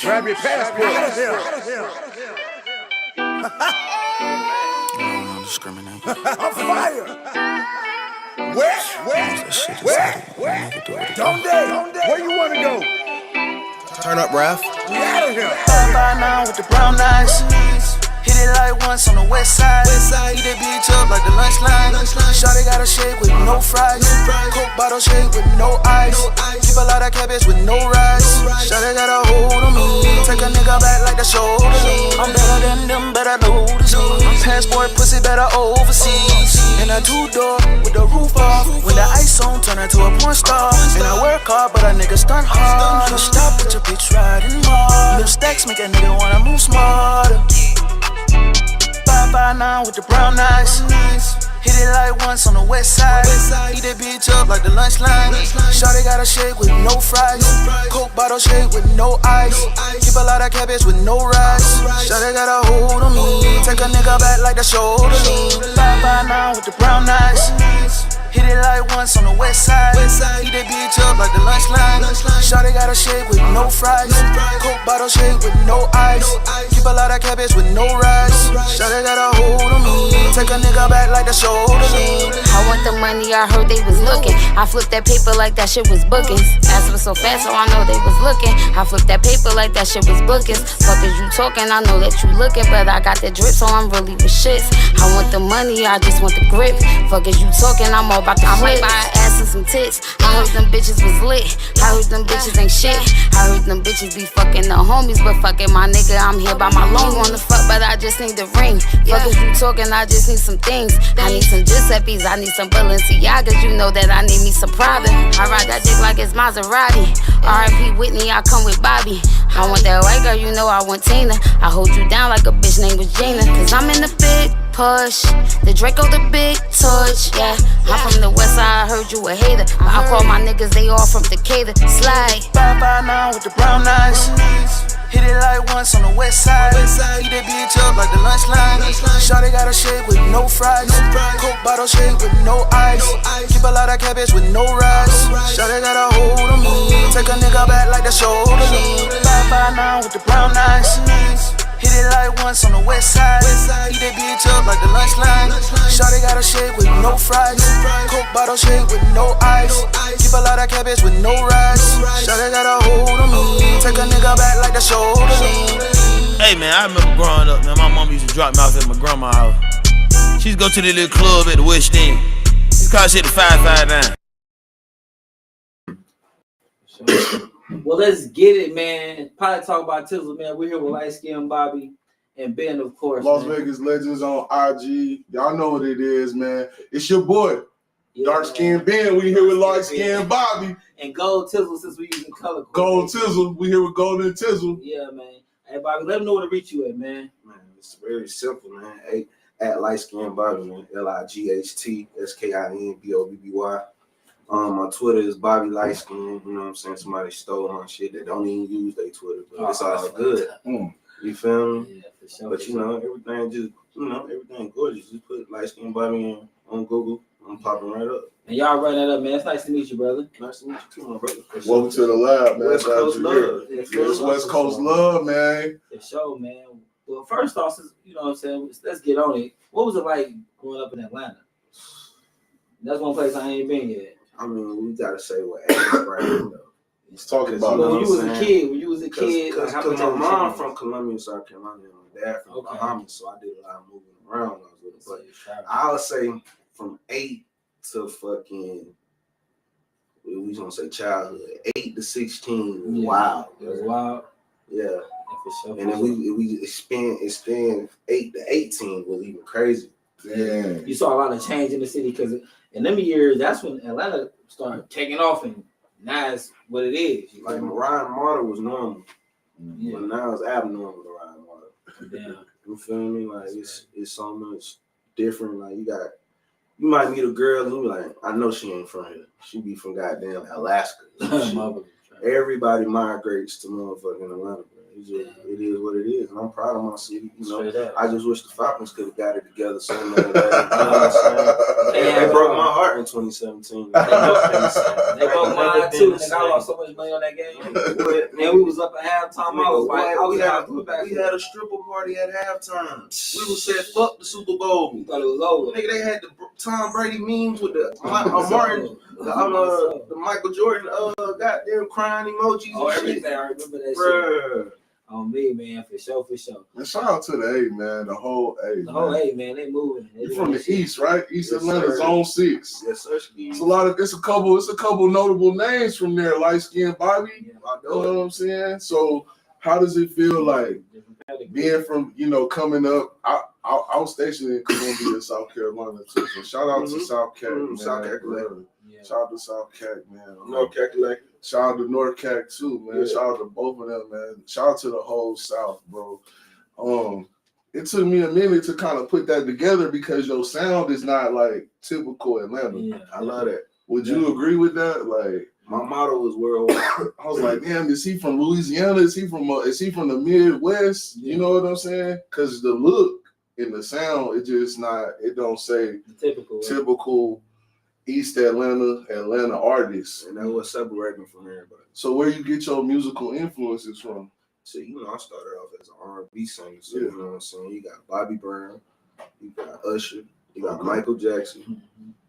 Grab your passport. don't discriminate. I'm fire. Where? Don't they? Where you wanna go? Turn up, Raph. We out of here. 559 with the brown eyes. Hit it like once on the west side. Eat that bitch up like the lunch line. Shawty got a shake with no fries. Coke bottle shake with no ice. Keep a lot of cabbage with no rice. Shawty got a hold on me. Take a nigga back like the shoulder. I'm better than them, better notice me. Passport pussy better overseas. And a two-door with the roof off. When the ice on, turn her to a porn star. And I work hard, but a nigga stunt hard. Stop with your bitch riding hard. Little stacks make a nigga wanna move smarter. 559 with the brown eyes. Hit it like once on the west side. Eat that bitch up like the lunch line. Shawty got a shake with no fries. Coke bottle shake with no ice. Keep a lot of cabbage with no rice. Shawty got a hold on me. Take a nigga back like the shoulder. 559 with the brown eyes. Hit it like once on the west side. Eat that bitch up like the lunch line. Shawty got a shake with no fries. Coke bottle shake with no ice. Keep a lot of cabbage with no rice. Shawty got a hold on me. Take a nigga back like the shoulder. I want the money, I heard they was looking. I flipped that paper like that shit was bookings. Ass was so fast, so I know they was looking. I flipped that paper like that shit was bookings. Fuck is you talking, I know that you looking, but I got the drip, so I'm really with shits. I want the money, I just want the grip. Fuck is you talking, I'm all about the shit. I might buy an ass and some tits. I heard them bitches was lit. I heard them bitches ain't shit. I heard them bitches be fucking the homies, but fucking my nigga, I'm here by my loan. Wanna fuck, but I just need the ring. Fuck is you talking, I just need some things. I need some Giuseppe's, I need some Balenciagas. You know that I need me some Prada. I ride that dick like it's Maserati. R.I.P. Whitney, I come with Bobby. I want that white girl, you know I want Tina. I hold you down like a bitch named was Gina. Cause I'm in the big push, the Draco the big touch, yeah. I'm from the west side, I heard you a hater. But I call my niggas, they all from Decatur. Slide 559 with the brown eyes. Hit it like once on the west side. Eat that bitch up like the lunch line. Shawty got a shake with no fries. Coke bottle shake with no ice. Keep a lot of cabbage with no rice. Shawty got a hold on me. Take a nigga back like the shoulder. 559 with the brown eyes. Hit it like once on the west side. Eat that bitch up like the lunch line. Shawty got a shake with no fries. Coke bottle shake with no ice. Keep a lot of cabbage with no rice. Shawty got a hold on me. Take a nigga back like the shoulder. Hey man, I remember growing up, man, my mom used to drop me off at my grandma's house. She used to go to the little club at the West End. She called shit the 559. Well, let's get it, man. Probably talk about Tizzle, man. We're here with Light Skin Bobby and Ben, of course. Las man. Vegas Legends on IG. Y'all know what it is, man. It's your boy, Dark Skin Ben. We here with Light Skin Bobby. And Gold Tizzle, since we using color. Gold Tizzle. We here with Golden Tizzle. Yeah, man. Hey, Bobby, let them know where to reach you at, man. Man, it's very simple, man. Hey, at Light Skin Bobby, man. LIGHTSKINBOBBY. My Twitter is Bobby Light Skin. You know what I'm saying? Somebody stole my shit. They don't even use their Twitter, but it's all good. You feel me? Yeah, for sure. But you know, everything just, everything gorgeous. Just put Light Skin Bobby on Google. I'm popping right up. And y'all run that up, man. It's nice to meet you, brother. Nice to meet you too, my brother. Welcome to the lab, man. West Coast love. It's West Coast love, man. For sure, man. Well, first off, since, you know what I'm saying, let's get on it. What was it like growing up in Atlanta? That's one place I ain't been yet. I mean, we gotta say what age right now, though. He's talking about when you was a kid, because my mom from Columbia, South Carolina, and my dad from Bahamas, so I did a lot of moving around when I was little. But I would say from 8 to fucking, we gonna say childhood, 8 to 16 was wild. It was wild. Yeah. For sure. And then we expand 8 to 18 was even crazy. Yeah. You saw a lot of change in the city because in them years, that's when Atlanta started taking off, and now it's what it is. Like Ryan Martyr was normal, but now it's abnormal to Ryan Martyr. Damn. You feel me? Like it's so much different. Like you might meet a girl and you be like, I know she ain't from here. She be from goddamn Alaska. Everybody migrates to motherfucking Atlanta, bro. It is what it is, and I'm proud of my city. You know, I just wish the Falcons could have got it together sooner. You know what I'm saying? They broke my heart in 2017. They broke mine too. And I lost so much money on that game. And we was up at halftime. I was like, we had a stripper party at halftime. We was said fuck the Super Bowl. We thought it was over. Nigga, they had the Tom Brady memes with the Martin, the Michael Jordan, goddamn crying emojis. Oh, and everything. shit. I remember that Bruh. shit. On me, man, for sure. And shout out to the A, man. The whole A. The whole A, man, they moving. You're from the East, right? East Yes, Atlanta, sir. Zone 6. Yes, sir. It's a couple notable names from there. Light Skin Bobby. Yeah. You know what I'm saying? So how does it feel like being from, coming up? I was stationed in Columbia, South Carolina too. So shout out to South Cac, man. South Cac, Yeah. Shout out to South Cac, man. North Cac. Shout out to North Cac too, man. Yeah. Shout out to both of them, man. Shout out to the whole South, bro. It took me a minute to kind of put that together because your sound is not like typical Atlanta. Yeah. I love that. Would you agree with that? Like, My motto is worldwide. I was like, damn, is he from Louisiana? Is he from the Midwest? You know what I'm saying? Because the look and the sound, it don't say The typical East Atlanta artists. And that's what separates me from everybody. So where you get your musical influences from? So, I started off as an R&B singer. So, you know what I'm saying? You got Bobby Brown, you got Usher, you got Michael Jackson.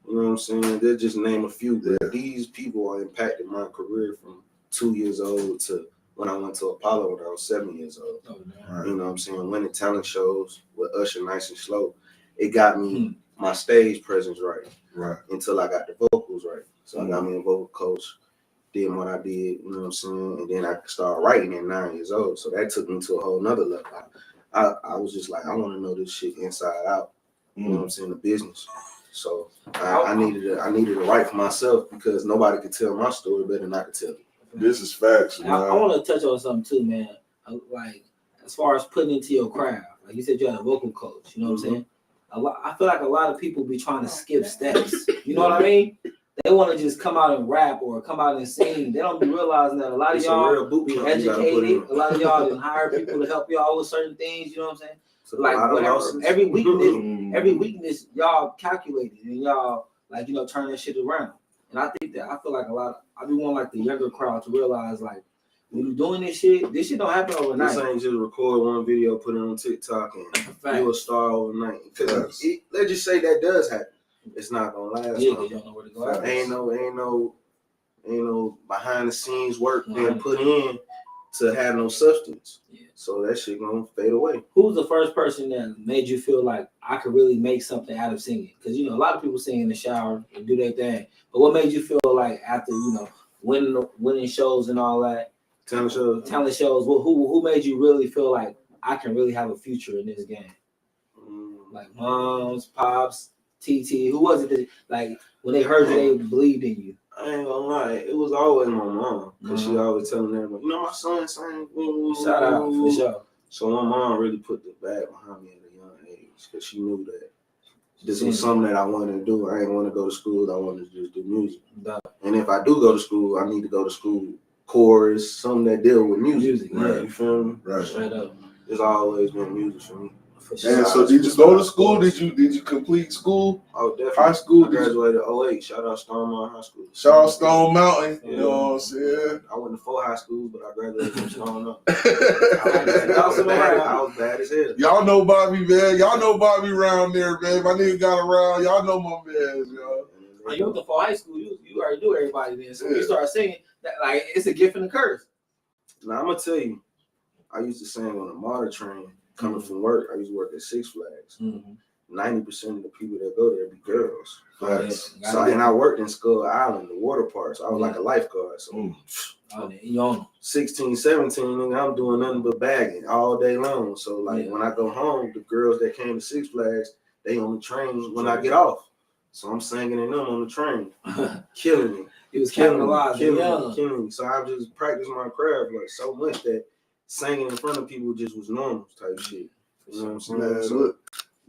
You know what I'm saying? They're just name a few. But these people are impacted my career from 2 years old to when I went to Apollo when I was 7 years old. Right. You know what I'm saying? Winning talent shows with Usher, Nice and Slow. It got me my stage presence right until I got the vocals right. So I got me a vocal coach, did what I did, you know what I'm saying? And then I started writing at 9 years old. So that took me to a whole nother level. I was just like, I want to know this shit inside out. You know what I'm saying? The business. So I needed to write for myself because nobody could tell my story better than I could tell it. This is facts, man. I want to touch on something too, man. Like as far as putting into your craft, like you said, you had a vocal coach. You know what I'm saying? I feel like a lot of people be trying to skip steps. You know what I mean? They want to just come out and rap or come out and sing. They don't be realizing that a lot of y'all be educated. A lot of y'all didn't hire people to help y'all with certain things. You know what I'm saying? So like whatever, every weakness y'all calculated and y'all turn that shit around. And I think that I feel like I be wanting like the younger crowd to realize like when you're doing this shit don't happen overnight. This ain't just record one video, put it on TikTok, and you a star overnight. Because let's just say that does happen. It's not gonna last. Yeah, you don't know where to go. Ain't no behind the scenes work being put in to have no substance. Yeah. So that shit gonna fade away. Who's the first person that made you feel like I could really make something out of singing? Because a lot of people sing in the shower and do their thing. But what made you feel like after winning shows and all that? Talent shows. Well, who made you really feel like I can really have a future in this game? Like moms, pops, TT. Who was it that, like when they heard you, they believed in you? I ain't gonna lie, it was always my mom because she always telling everybody, my son sang. Shout out for sure. So my mom really put the bag behind me at a young age because she knew that this was something that I wanted to do. I didn't want to go to school. I wanted to just do music. And if I do go to school, I need to go to school chorus, something that deal with music. Right. You feel me? Right. Straight up. It's always been music for me. And so did you go to school? Did you complete school? Oh, definitely. High school? I graduated 2008. Shout out Stone Mountain High School. Shout out Stone Mountain. You know what I'm saying? I went to 4 high schools, but I graduated from Stone Mountain. I was bad as hell. Y'all know Bobby, man. Y'all know Bobby around there, man. My nigga got around. Y'all know my man, yo. When you went to 4 high school, you already knew everybody then. So when you start singing, that, like it's a gift and a curse. Now I'm gonna tell you, I used to sing on a MARTA train. Coming from work, I used to work at Six Flags. 90% of the people that go there be girls. So and I worked in Skull Island, the water park. So I was like a lifeguard. So 16, 17, nigga, I'm doing nothing but bagging all day long. So like when I go home, the girls that came to Six Flags, they on the train when I get off. So I'm singing in them on the train, killing me. It was killing me. So I just practiced my craft like so much that singing in front of people just was normal type shit. You know what I'm saying? Man, look,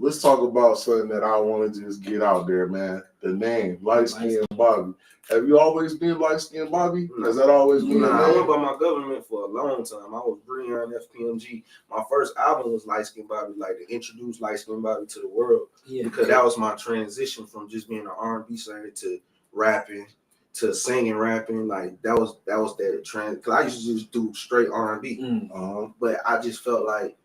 let's talk about something that I want to just get out there, man. The name, Light Skin Bobby. Have you always been Light Skin Bobby? Has that always been your name? I went by my government for a long time. I was Breon FPMG. My first album was Light Skin Bobby, like to introduce Light Skin Bobby to the world. Yeah. Because that was my transition from just being an R&B singer to rapping, to singing, rapping. Like that was that trend. Because I used to just do straight R&B. But I just felt like,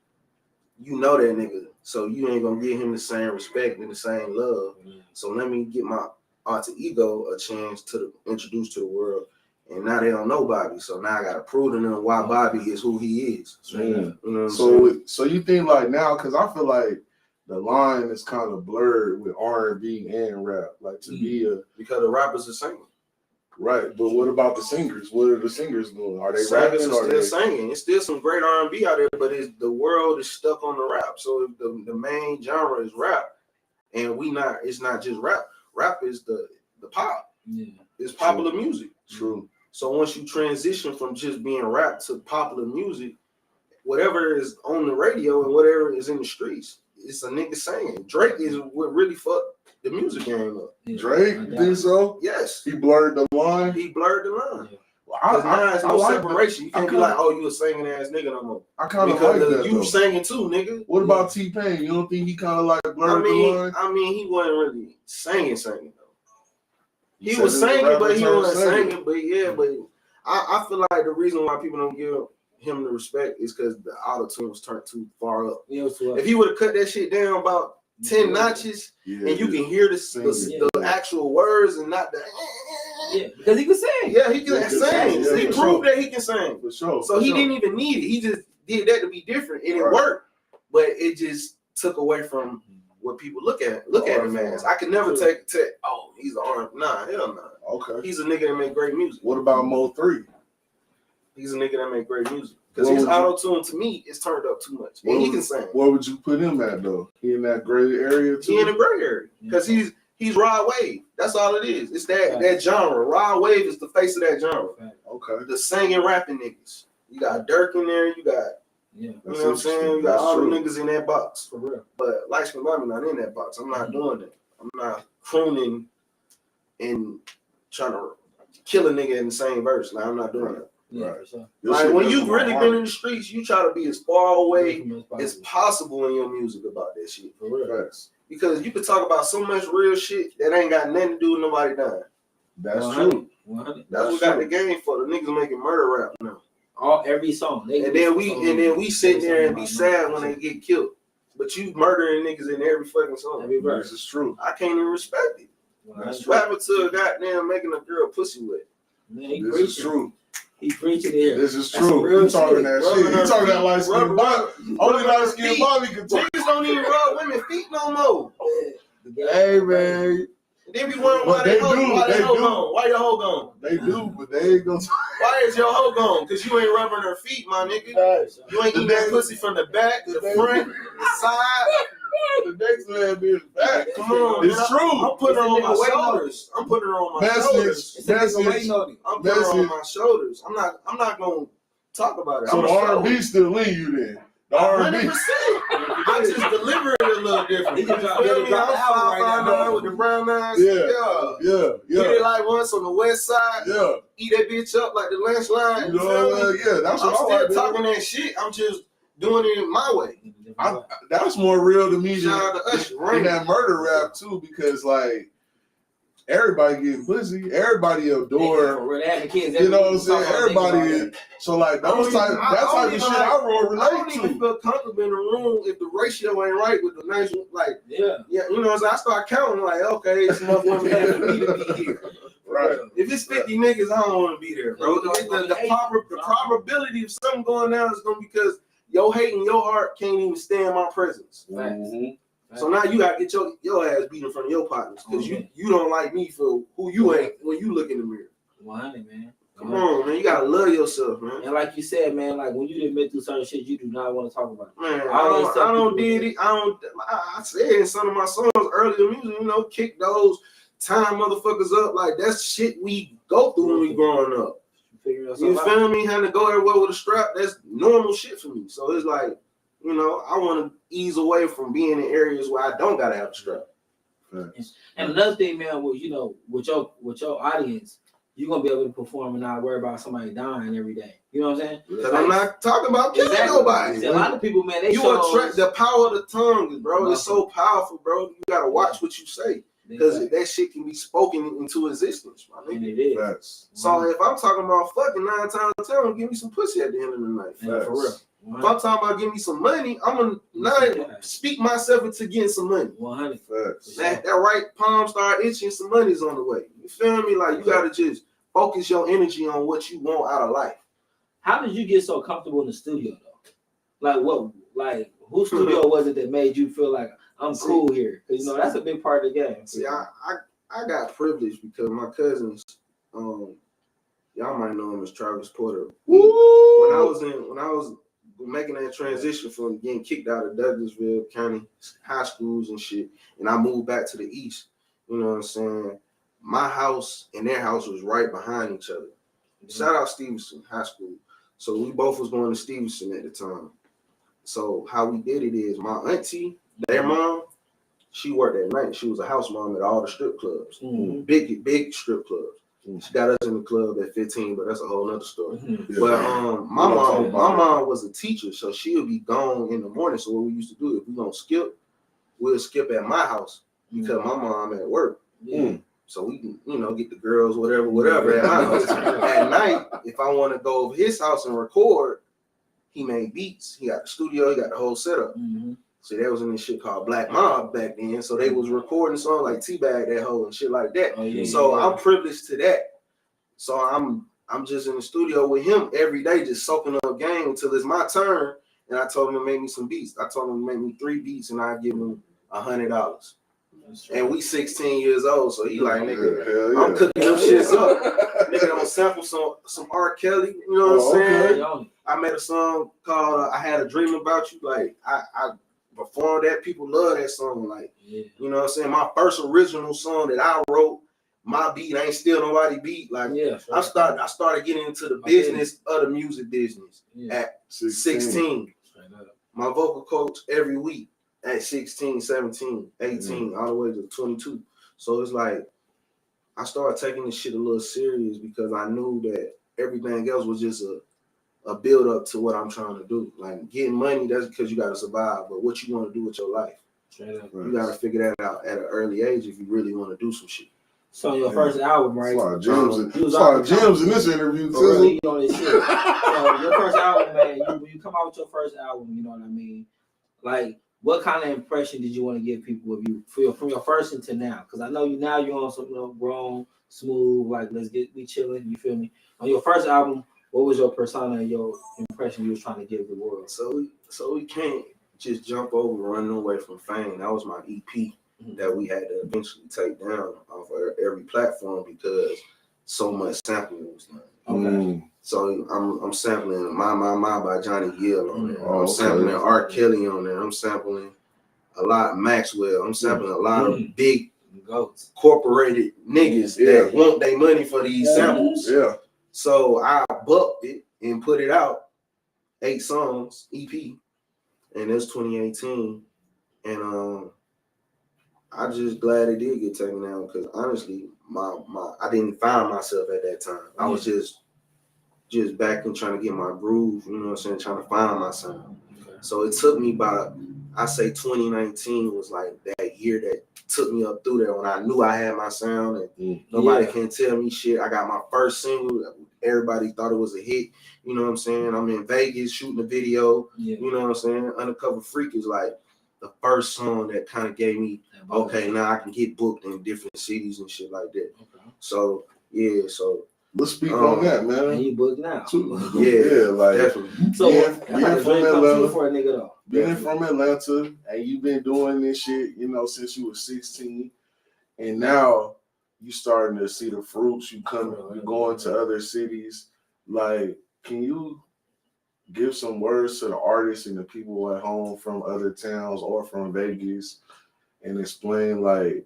you know that nigga, so you ain't gonna give him the same respect and the same love. So let me get my alter ego a chance to introduce to the world. And now they don't know Bobby, so now I gotta prove to them why Bobby is who he is. You know so you think like now, because I feel like the line is kind of blurred with R&B and rap, like to be a, because the rappers are singing. Right, but what about the singers? What are the singers doing? Are they rapping? Or still singing? It's still some great R&B out there, but the world is stuck on the rap. So the main genre is rap, and it's not just rap. Rap is the pop. Yeah, it's popular music. True. So once you transition from just being rap to popular music, whatever is on the radio and whatever is in the streets, it's a nigga singing. Drake is what really fucked the music game up. Drake, think so? Yes. He blurred the line. He blurred the line. Yeah. Because now there's no like separation. You can't be like, oh, you a singing ass nigga no more. I kind of like that. You singing too, nigga. What about T-Pain? You don't think he kind of like blurred the line? I mean, he wasn't really singing though. He was singing, but he wasn't singing. But yeah, but I feel like the reason why people don't give him the respect is because the auto-tune was turned too far up. If he would have cut that shit down about 10 notches, and you can hear the actual words and not the because he can sing. Yeah, he can sing. Yeah, he proved that he can sing. For sure. So he didn't even need it. He just did that to be different, and it worked. But it just took away from what people look at him as. I could never take oh, he's an R&B. Nah, hell nah. Okay. He's a nigga that make great music. What about Mo 3? He's a nigga that make great music. Because his auto-tune, to me, is turned up too much. And he can sing. Where would you put him at, though? He in that gray area, too? He in the gray area. Because he's Rod Wave. That's all it is. It's that genre. Rod Wave is the face of that genre. Okay. The singing, rapping niggas. You got Dirk in there. You got, you know what I'm saying? You got all the niggas in that box. For real. But Light Skin Bobby not in that box. I'm not doing that. I'm not crooning and trying to kill a nigga in the same verse. Like, I'm not doing that. Yeah, right. Sure. Like when you've really been in the streets, you try to be as far away as possible in your music about that shit. For real. Facts. Because you could talk about so much real shit that ain't got nothing to do with nobody dying. That's true. That's what got the game for. The niggas making murder rap now. Every song. And then we sit there and be sad when they get killed. But you murdering niggas in every fucking song. Every verse. This is true. I can't even respect it. What happened to a goddamn making a girl pussy wet? Man, this is true. He preaching here. This is true. You talking that shit. You talking that light skin Bobby. Only light skin Bobby can talk. Niggas don't even rub women's feet no more. Hey man. They be wondering why they hoe gone. Why your hoe gone? They do, but they ain't gonna. Why is your hoe gone? Because you ain't rubbing her feet, my nigga. You ain't eating that pussy from the back, the front, the side. The next man be back. Come on, it's true. I'm putting her on my shoulders. I'm putting her on my shoulders. I'm putting her on my shoulders. I'm not gonna talk about it. So the R&B still in you then. The R&B. 100%. I just deliver it a little different. I'm 5'9" with the brown eyes. Yeah. Get it like once on the west side. Yeah. Eat that bitch up like the lunch line. You know what I mean? Yeah, that's what I'm still talking that shit. I'm just doing it my way. That's more real to me Shout out to Usher, than that murder rap too, because like everybody getting pussy, everybody adore. You know what I'm saying? Everybody is. So like that type of shit I roll relate to. I don't even feel comfortable in the room if the ratio ain't right with the nice like you know what I'm saying? I start counting like okay, it's enough women for me to be here. Right. If it's 50 niggas, I don't want to be there, bro. The probability of something going down is gonna be because your hate in your heart can't even stand my presence. Mm-hmm. So now you gotta get your ass beat in front of your partners because you don't like me for who you ain't when you look in the mirror. 100, man. Come on, man. You gotta love yourself, man. And like you said, man, like when you didn't been through certain shit, you do not want to talk about it. Man, I said in some of my songs earlier music, you know, kick those time motherfuckers up. Like that's shit we go through when we growing up. You feel me? Having to go everywhere with a strap, that's normal shit for me. So it's like, you know, I want to ease away from being in areas where I don't gotta have a strap. And another thing, man, was with your audience, you're gonna be able to perform and not worry about somebody dying every day. You know what I'm saying? Because I'm not talking about killing nobody. See, a lot of people, man, they the power of the tongue, bro. It's so powerful, bro. You gotta watch what you say. Because that shit can be spoken into existence, my nigga. It is. Facts. So if I'm talking about fucking 9 times out of 10, give me some pussy at the end of the night. For real. If I'm talking about give me some money, I'm gonna not speak myself into getting some money. 100. Facts. That right palm start itching, some money's on the way. You feel me? Like you gotta just focus your energy on what you want out of life. How did you get so comfortable in the studio though? Whose studio was it that made you feel like I'm cool here? Because that's a big part of the game. See, I got privileged because my cousins, y'all might know him as Travis Porter. When I was making that transition from getting kicked out of Douglasville County high schools and shit, and I moved back to the east, you know what I'm saying? My house and their house was right behind each other. Shout out Stevenson High School. So we both was going to Stevenson at the time. So how we did it is my auntie, their mom, she worked at night. She was a house mom at all the strip clubs, big strip clubs. She got us in the club at 15, but that's a whole nother story. But my mom was a teacher, so she would be gone in the morning. So what we used to do, if we gonna skip, we'll skip at my house because my mom at work. So we can, get the girls, whatever at my house. At night, if I want to go over his house and record, he made beats. He got the studio, he got the whole setup. So they was in this shit called Black Mob back then. So they was recording songs like T-Bag that hoe and shit like that. I'm privileged to that. So I'm just in the studio with him every day, just soaking up game until it's my turn. And I told him to make me some beats. I told him to make me 3 beats and I give him $100. And we 16 years old, so he like, nigga, I'm cooking them shits up. Nigga, I'm gonna sample some R. Kelly, you know what I'm saying? I made a song called I Had a Dream About You. Like, I performed that. People love that song. Like, you know what I'm saying? My first original song that I wrote, my beat ain't still nobody beat. Like, I started getting into the business of the music business at 16. My vocal coach every week. At 16, 17, 18, all the way to 22. So it's like, I started taking this shit a little serious because I knew that everything else was just a build up to what I'm trying to do. Like getting money, that's because you got to survive. But what you want to do with your life, you got to figure that out at an early age if you really want to do some shit. So your first album, right? A lot of gems in this interview, too. On this shit. So your first album, man, when you come out with your first album, you know what I mean? Like, what kind of impression did you want to give people of you from your first until now? Because I know you're on some grown, smooth, like we chilling. You feel me? On your first album, what was your persona and your impression you was trying to give the world? So we can't just jump over running away from fame. That was my EP that we had to eventually take down off of every platform because so much sampling was done. Okay. So I'm sampling My by Johnny Gill on there. I'm sampling R. Kelly on there. I'm sampling a lot of Maxwell. I'm sampling a lot of big corporated niggas that want their money for these samples. So I bucked it and put it out, 8 songs, EP, and it was 2018. And I just glad it did get taken down because honestly, I didn't find myself at that time. I was just back and trying to get my groove, you know what I'm saying, trying to find my sound. So it took me I say 2019 was like that year that took me up through there when I knew I had my sound and nobody can tell me shit. I got my first single. Everybody thought it was a hit. You know what I'm saying? I'm in Vegas shooting a video. You know what I'm saying? Undercover Freak is like the first song that kind of gave me, okay, now I can get booked in different cities and shit like that. So, let's speak on that, man. And you booked now. Like definitely. So being from Atlanta, for a nigga though. Being from Atlanta, and you've been doing this shit, since you were 16, and now you starting to see the fruits. You going to other cities. Like, can you give some words to the artists and the people at home from other towns or from Vegas, and explain like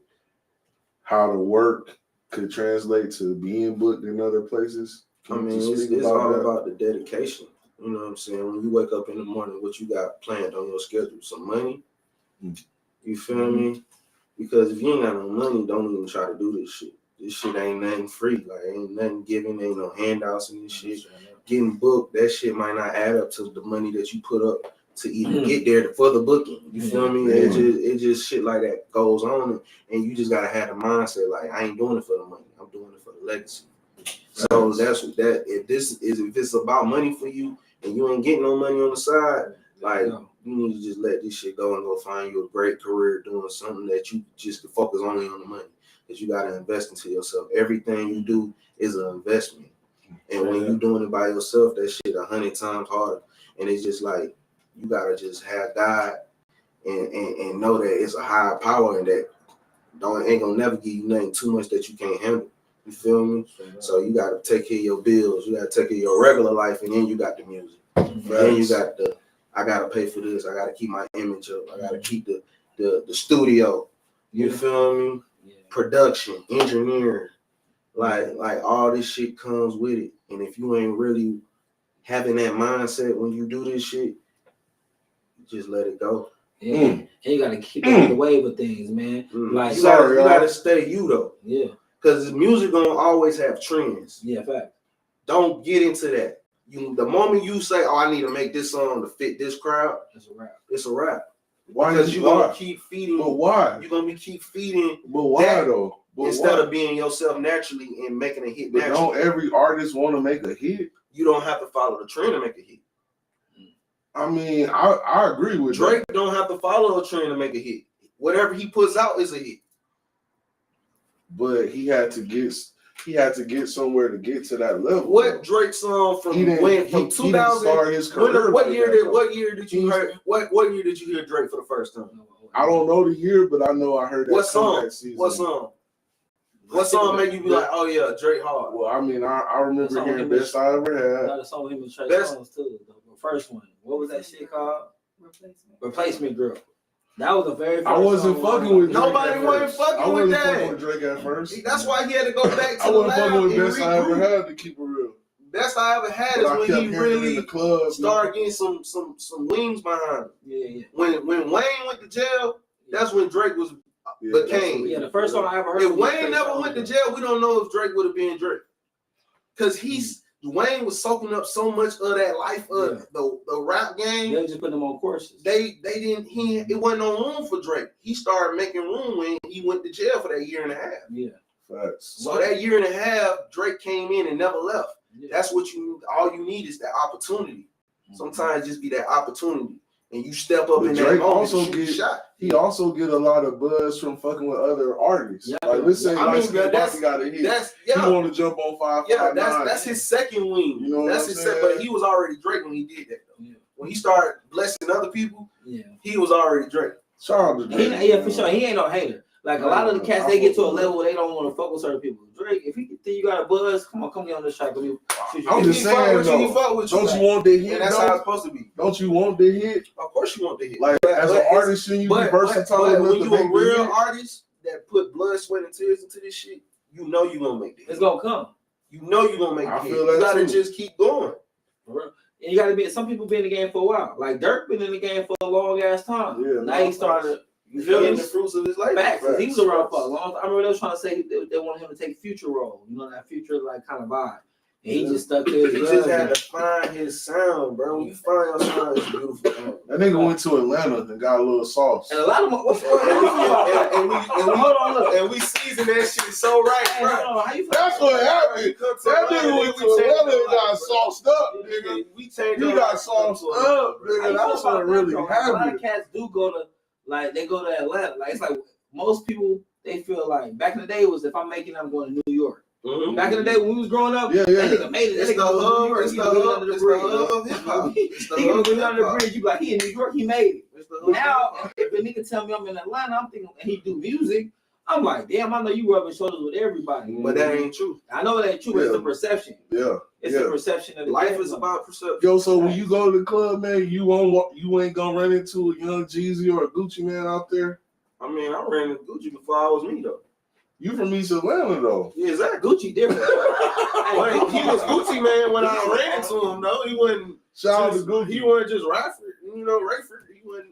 how the work could translate to being booked in other places? I mean, it's all about the dedication. You know what I'm saying? When you wake up in the morning, what you got planned on your schedule? Some money? You feel me? Because if you ain't got no money, don't even try to do this shit. This shit ain't nothing free. Like, ain't nothing given. Ain't no handouts and this shit. Getting booked, that shit might not add up to the money that you put up to even get there for the booking. You feel me? It just shit like that goes on, and you just gotta have the mindset like, I ain't doing it for the money. I'm doing it for the legacy. So that's what that. If it's about money for you and you ain't getting no money on the side, like you need to just let this shit go and go find you a great career doing something that you just focus only on the money. Because you gotta invest into yourself. Everything you do is an investment. And when you doing it by yourself, that shit 100 times harder. And it's just like you gotta just have God and know that it's a higher power and that ain't gonna never give you nothing too much that you can't handle. You feel me? So you gotta take care of your bills, you gotta take care of your regular life, and then you got the music. Then you got I gotta pay for this, I gotta keep my image up, I gotta keep the studio. You feel me? Production, engineering. Like all this shit comes with it. And if you ain't really having that mindset when you do this shit, just let it go. Yeah. And you gotta keep up with the wave of things, man. Like you gotta stay you though. Yeah. Because music gonna always have trends. Yeah, fact. Don't get into that. The moment you say, "Oh, I need to make this song to fit this crowd," it's a wrap. It's a wrap. Why? Because you're gonna keep feeding. But why? You're gonna keep feeding. But why though? But instead of being yourself naturally and making a hit. But don't every artist want to make a hit? You don't have to follow the trend to make a hit. I mean, I agree with Drake. Don't have to follow the trend to make a hit. Whatever he puts out is a hit. But he had to get somewhere to get to that level. What Drake song from 2000? He didn't start his career. What year did you hear? What year did you hear Drake for the first time? I don't know the year, but I know I heard that. What song? Season. What song? What song make you be like, oh yeah, Drake hard? Well, I mean, I remember hearing Best I Ever Had. Another song with him and Trey Songz too. The first one. What was that shit called? Replacement Girl. That was the very first I wasn't fucking with Drake. Nobody wasn't fucking with that. Fucking with Drake at first. That's why he had to go back to I the wasn't lab fucking with and Best I Ever Had to keep it real. Best I Ever Had is when he really started getting some wings behind him. Yeah. When Wayne went to jail, that's when Drake became. Yeah, the first song I ever heard. If Wayne never went to jail, we don't know if Drake would have been Drake. Because Wayne was soaking up so much of that life of the rap game. They just put them on courses. They didn't. It wasn't no room for Drake. He started making room when he went to jail for that year and a half. Yeah, facts. So that year and a half, Drake came in and never left. Yeah. That's what all you need is that opportunity. Sometimes just be that opportunity, and you step up in that moment. He also get a lot of buzz from fucking with other artists. Yeah. Like let's say Bobby got a hit. He want to jump on 5. Yeah, that's his second wing. You know that's his second. But he was already Drake when he did that. Though. Yeah. When he started blessing other people, he was already Drake. Shout out to Drake. For sure. He ain't no hater. Like a lot of the cats, they get to a level where they don't want to fuck with certain people. Drake, if you think you got a buzz, come get on this track with me. I'm just saying, don't you want the hit? And that's how it's supposed to be. Don't you want the hit? Of course you want the hit. Like as an artist, shouldn't you be versatile enough when to you a make real artist that put blood, sweat, and tears into this shit, you know you gonna make the hit. It's gonna come. You know you gonna make the hit. You gotta just keep going. And you gotta be. Some people been in the game for a while. Like Dirk been in the game for a long ass time. Yeah. Now he started. You feel the fruits of his life. Facts. He was around for a long time. I remember they was trying to say they wanted him to take Future role. You know, that Future like kind of vibe. And he just stuck to his He just had to find his sound, bro. When you find your sound, it's beautiful. That nigga went to Atlanta and got a little sauce. And a lot of them, what's going on? And we seasoned that shit so right, bro. That's what happened. That nigga went to Atlanta and got sauced up, nigga. He got sauced up, nigga. That's what really happened. A lot of cats do go to, like, they go to Atlanta. Like, it's like most people, they feel like back in the day was if I'm making it, I'm going to New York. Mm-hmm. Back in the day when we was growing up, that nigga made it. That nigga was in New York. He was under the bridge. He was under the bridge. You be like, he in New York, he made it. Now, if a nigga tell me I'm in Atlanta, I'm thinking, and he do music, I'm like, damn, I know you rubbing shoulders with everybody. But that ain't true. I know it ain't true. It's the perception. It's the perception of the life is about perception. Yo, so when you go to the club, man, you ain't gonna run into a young Jeezy or a Gucci man out there. I mean, I ran into Gucci before I was me though. You from East Atlanta though? Yeah, exactly. Gucci different. He was Gucci man when I ran into him though. He wasn't. Shout out to Gucci. He wasn't just Radford. You know, Rayford. He was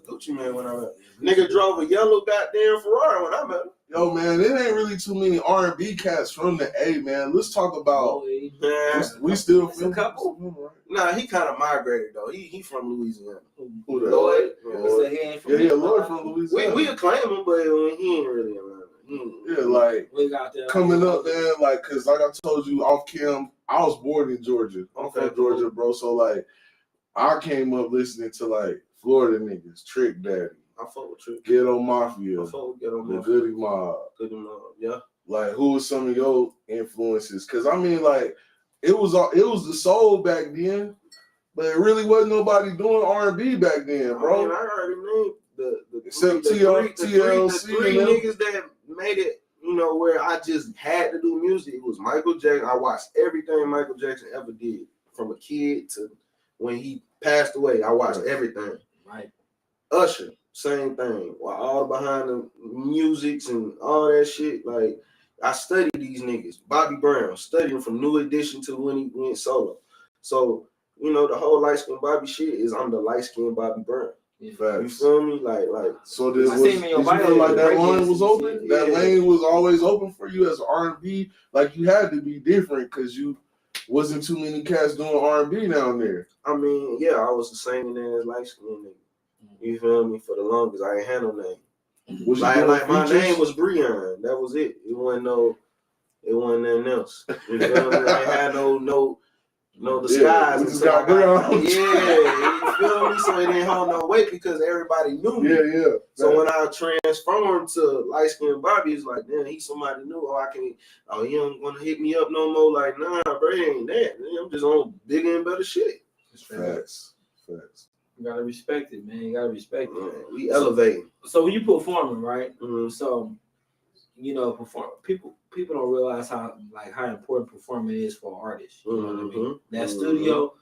Gucci man when I met him. Nigga drove a yellow goddamn Ferrari when I met him. Yo, man, it ain't really too many R&B cats from the A, man. Let's talk about. We still feel a couple. Nah, he kind of migrated though. He from Louisiana. Who that? Lloyd. Lloyd from Louisiana. We acclaim him, but he ain't really around. Yeah, like we got there coming up, man. Like, cause like I told you off cam, I was born in Georgia. I'm from Georgia, bro. So like, I came up listening to like Florida niggas, Trick Daddy. I fuck with Trick. Ghetto Mafia. I fuck with Ghetto Mafia. The Goody Mob. Goody Mob, yeah. Like, who was some of your influences? Cause I mean, like, it was the soul back then, but it really wasn't nobody doing R&B back then, bro. I mean, I already named the except three niggas that made it, you know, where I just had to do music. It was Michael Jackson. I watched everything Michael Jackson ever did, from a kid to when he passed away. I watched everything. Right. Usher, same thing. All behind the musics and all that shit. Like, I studied these niggas. Bobby Brown, studied him from New Edition to when he went solo. So, you know, the whole light skin Bobby shit is I'm the light skin Bobby Brown. Yeah. You feel me? Like. So did you feel like that line was open? Yeah. That lane was always open for you as R&B. Like, you had to be different because you wasn't too many cats doing R&B down there. I mean, yeah, I was the same as light skin nigga. You feel me? For the longest, I ain't had no name. Like my name was Breon. That was it. It wasn't nothing else. You feel me? I ain't had no disguise. Yeah, just got Breon. Yeah, you feel me? So it didn't hold no weight because everybody knew me. Yeah. So when I transformed to light skinned Bobby, it's like, damn, he's somebody new. He don't want to hit me up no more. Like, nah, bro, it ain't that. I'm just on bigger and better shit. Facts. You gotta respect it, man. You gotta respect it. Man, we elevating. So when you performing, right? Mm-hmm. So, you know, people don't realize how important performing is for artists. You know what I mean? That studio,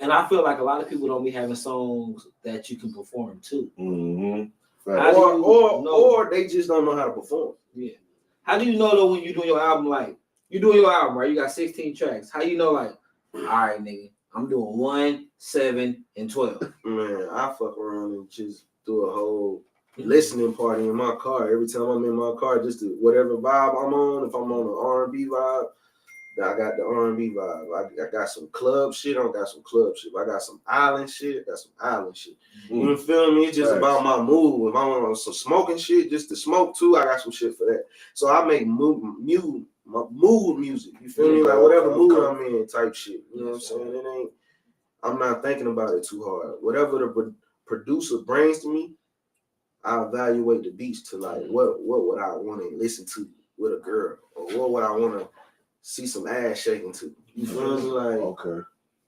and I feel like a lot of people don't be having songs that you can perform to. Or they just don't know how to perform. Yeah. How do you know though when you doing your album? Like, you doing your album, right? You got 16 tracks. How you know, like, all right, nigga, I'm doing 1, 7, and 12. Man, I fuck around and just do a whole listening party in my car. Every time I'm in my car, just to whatever vibe I'm on. If I'm on an R&B vibe, I got the R&B vibe. I got some club shit. I got some club shit. I got some island shit. I got some island shit. You feel me? It's just about my mood. If I want some smoking shit, just to smoke too, I got some shit for that. So I make mood music. You feel me? Like whatever mood I'm in, type shit. You know what I'm saying? I'm not thinking about it too hard. Whatever the producer brings to me, I evaluate the beats to like what would I want to listen to with a girl, or what would I want to see some ass shaking to. You feel me? Like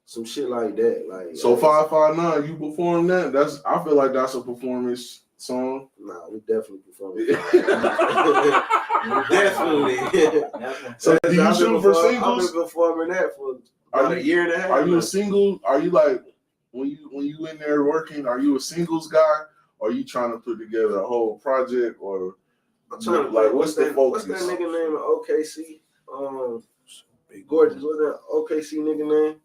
some shit like that. Like so 559, you perform that? I feel like that's a performance song. Nah, we definitely perform it. Definitely. So do you shoot for singles? I've been performing that for about a year and a half. Are you a single? Are you like when you in there working? Are you a singles guy? Or are you trying to put together a whole project? Or I'm trying to like what's the focus? What's that nigga name in OKC? Gorgeous. What's that OKC nigga name?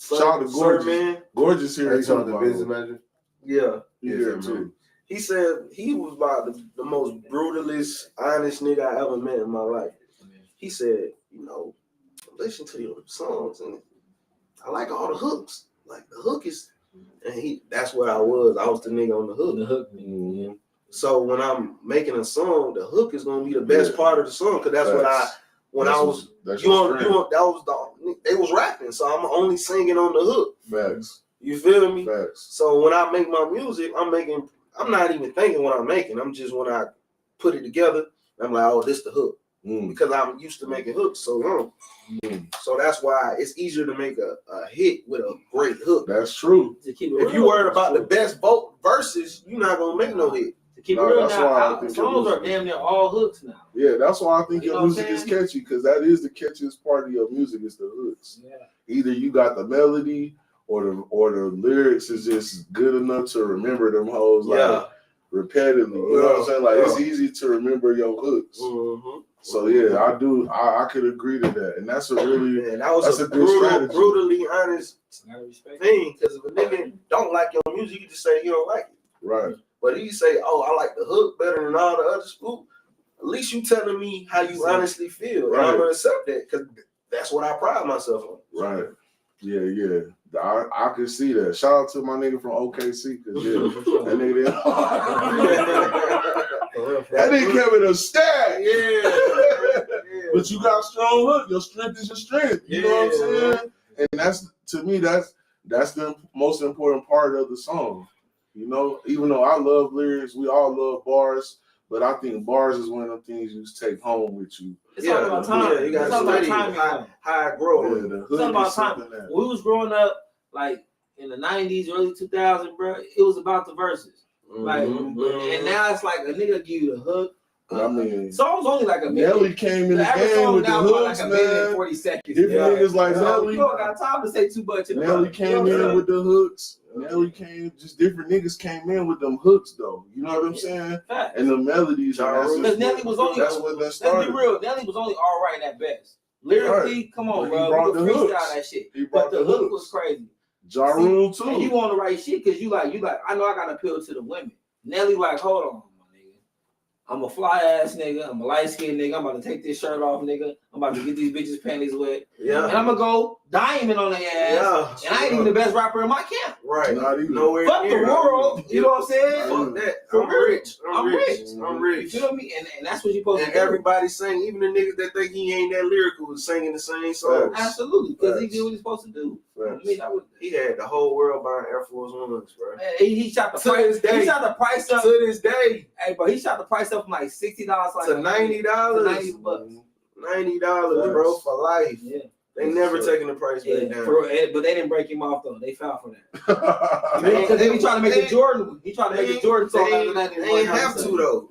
Shout out to Gorgeous. Man. Gorgeous here. He's on the business manager. Yeah. Yeah, too. He said he was about the most brutalist, honest nigga I ever met in my life. He said, you know, listen to your songs and I like all the hooks. Like the hook is, and that's where I was. I was the nigga on the hook. The hook. Mm-hmm. So when I'm making a song, the hook is gonna be the best part of the song because that's what they was rapping. So I'm only singing on the hook. Facts. You feel me? Facts. So when I make my music, I'm not even thinking what I'm making. I'm just when I put it together, I'm like, oh, this the hook. Because I'm used to making hooks so long. So that's why it's easier to make a hit with a great hook. That's true. If you worried about the best verses, you're not gonna make no hit. To keep it real now, songs are damn near all hooks now. Yeah, that's why I think your music is catchy, because that is the catchiest part of your music is the hooks. Yeah. Either you got the melody or the lyrics is just good enough to remember them hoes. Like, repetitively. You know what I'm saying? Like it's easy to remember your hooks. Mm-hmm. So yeah, I could agree to that, and that's a really that's a brutally honest thing. Because if a nigga don't like your music, you can just say you don't like it. Right. But if you say, "Oh, I like the hook better than all the other school," at least you telling me how you honestly feel, and I'm gonna accept that because that's what I pride myself on. Right. Yeah. I can see that. Shout out to my nigga from OKC, because that nigga that nigga came in a stack. Yeah. But you got strong hook. Your strength is your strength. You know what I'm saying? And that's, to me, that's the most important part of the song. You know, even though I love lyrics, we all love bars, but I think bars is one of the things you take home with you. It's all about time. Yeah, you got to study how I grow. It's all about time. When we was growing up, like in the 90s, early 2000s, bro, it was about the verses. Like, and now it's like a nigga give you the hook. I mean, songs only like a minute. Nelly came in the game with the hooks, like man. 40 seconds. Different niggas like Nelly. You don't got time to say too much. Nelly came in with the hooks. Nelly came, just different niggas came in with them hooks, though. You know what I'm saying? Facts. And the melodies. Because Nelly was only, that's what that started. Let's be real, Nelly was only all right at best. Lyrically, come on, bro. He brought the hooks. That shit. But the hook was crazy. Ja Rule, too. And you on the right shit because you like, I know I got to appeal to the women. Nelly like, hold on. I'm a fly ass nigga. I'm a light skinned nigga. I'm about to take this shirt off, nigga. I'm about to get these bitches' panties wet. Yeah. And I'm gonna go diamond on their ass. Yeah. And I ain't even the best rapper in my camp. Right. Not even. Nowhere fuck the world. You know what I'm saying? Fuck that. I'm rich. I'm rich. You feel me? And that's what you supposed to do. And everybody sing, even the niggas that think he ain't that lyrical was singing the same song. Absolutely. Because he did what he's supposed to do. I mean, he had the whole world buying Air Force Ones, bro. Man, he shot the price. He shot the price up to this day. Hey, bro, he shot the price up from like $60 to $90. $90, bro, for life. Yeah. They never taking the price back down. But they didn't break him off though. They fell for that. Because they be trying to make the Jordan. He tried to make the Jordan song after that. They ain't have to though.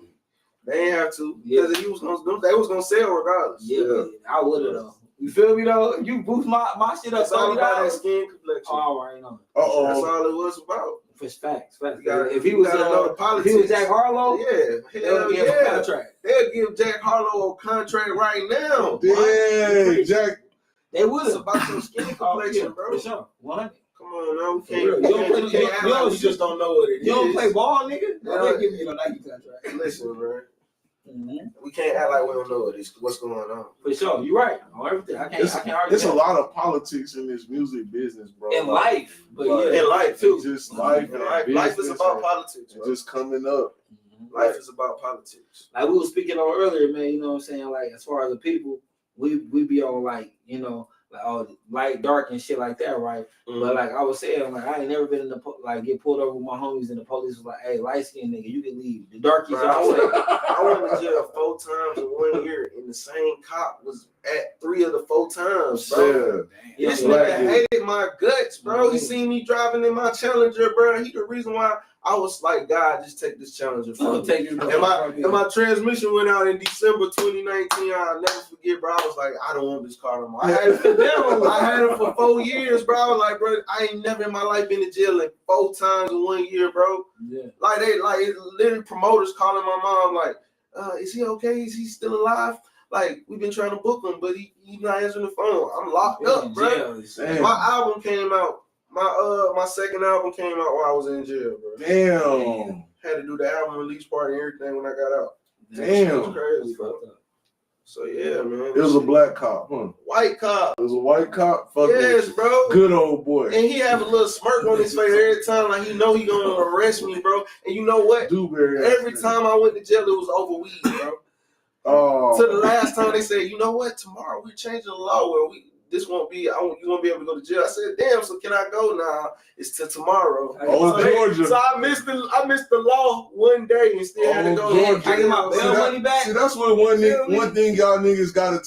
They ain't have to. Because if he was gonna, they was gonna sell regardless. Yeah. I would have though. You feel me though? You boost my shit up. It's all about that skin complexion. Oh, I already know. That's all it was about. Facts. If he was Jack Harlow, they'll give him a contract. They'll give Jack Harlow a contract right now. Yeah, Jack. They would. It's about some skin complexion, bro. For sure. 100. Come on, now we can't. You just don't know what it is. You don't play ball, nigga. They'll give you a Nike contract. Listen, bro. We can't act like we don't know what's going on. For sure, you're right. On everything, I can't argue. There's a lot of politics in this music business, bro. In life, but in life too. Just life. Life is about politics. Just coming up. Life is about politics. Like we were speaking on earlier, man. You know what I'm saying? Like as far as the people, we be on like like all light, dark, and shit like that, right? But like I was saying, like I ain't never been in the get pulled over with my homies, and the police was like, "Hey, light skinned nigga, you can leave. The darkies I went to jail 4 times in 1 year, and the same cop was at 3 of the 4 times, bro. Yeah. This nigga hated my guts, bro. He seen me driving in my Challenger, bro. He the reason why I was like, God, just take this Challenger from me. And my transmission went out in December 2019. I'll never forget, bro. I was like, I don't want this car no more. I had it for I had it for 4 years, bro. I was like, bro, I ain't never in my life been to jail like 4 times in 1 year, bro. Yeah. Like they literally promoters calling my mom, like, is he okay? Is he still alive? Like, we've been trying to book him, but he's not answering the phone. I'm locked up, bro. My album came out. My second album came out while I was in jail, bro. Damn. Had to do the album release party and everything when I got out. Damn. It was crazy, bro. So yeah, man. It was a black cop, huh? White cop. It was a white cop. Yes, bro. Good old boy. And he have a little smirk on his face every time, like he know he gonna arrest me, bro. And you know what? Every time I went to jail, it was over weed, bro. Oh. To the last time they said, you know what? Tomorrow we're changing the law where you won't be able to go to jail. I said, damn, so can I go now? It's till tomorrow. Georgia. So I missed the law 1 day and still had to go. Georgia. I get my bail money back. See, that's what one thing y'all niggas gotta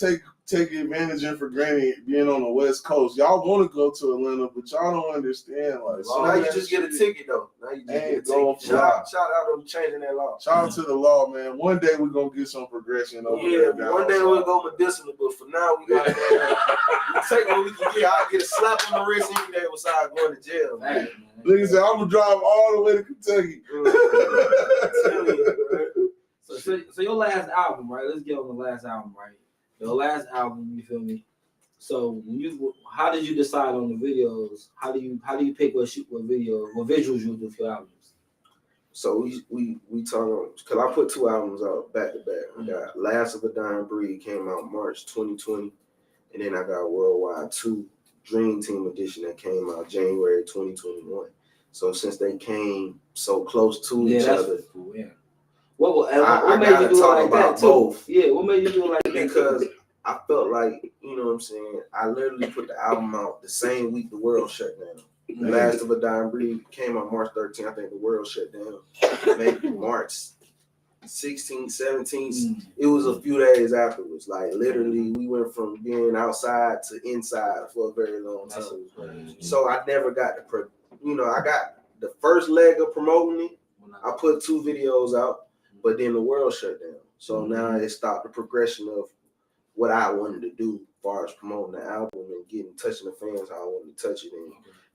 take advantage and for granted being on the West Coast. Y'all want to go to Atlanta, but y'all don't understand. Like, so now you just get a ticket though. Now you just get a ticket. Shout out to changing that law. Shout out to the law, man. One day we're gonna get some progression over there. Yeah, one day we'll go medicinal, but for now we gotta take what we can get. I'll get a slap on the wrist any day besides going to jail. Man. Nigga said, I'm gonna drive all the way to Kentucky. So your last album, right? Let's get on the last album, right? Your last album, you feel me? So how did you decide on the videos? How do you pick what visuals you do for your albums? So we talk because I put 2 albums out back to back. We got Last of a Dying Breed came out March 2020, and then I got Worldwide 2 Dream Team Edition that came out January 2021. So since they came so close to each other, cool, yeah. What made you do it like that too? Both. Yeah, what made you do it like that? Because I felt like, you know what I'm saying, I literally put the album out the same week the world shut down. Mm-hmm. Last of a Dying Breed came out March 13th. I think the world shut down maybe March 16th, 17th. Mm-hmm. It was a few days afterwards. Like literally we went from being outside to inside for a very long time. Mm-hmm. So I never got I got the first leg of promoting it. I put 2 videos out. But then the world shut down. So now it stopped the progression of what I wanted to do as far as promoting the album and touching the fans how I wanted to touch it and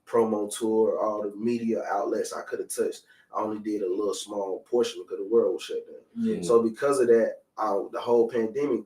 promo tour, all the media outlets I could have touched. I only did a little small portion because the world was shut down. Yeah. So because of that, the whole pandemic,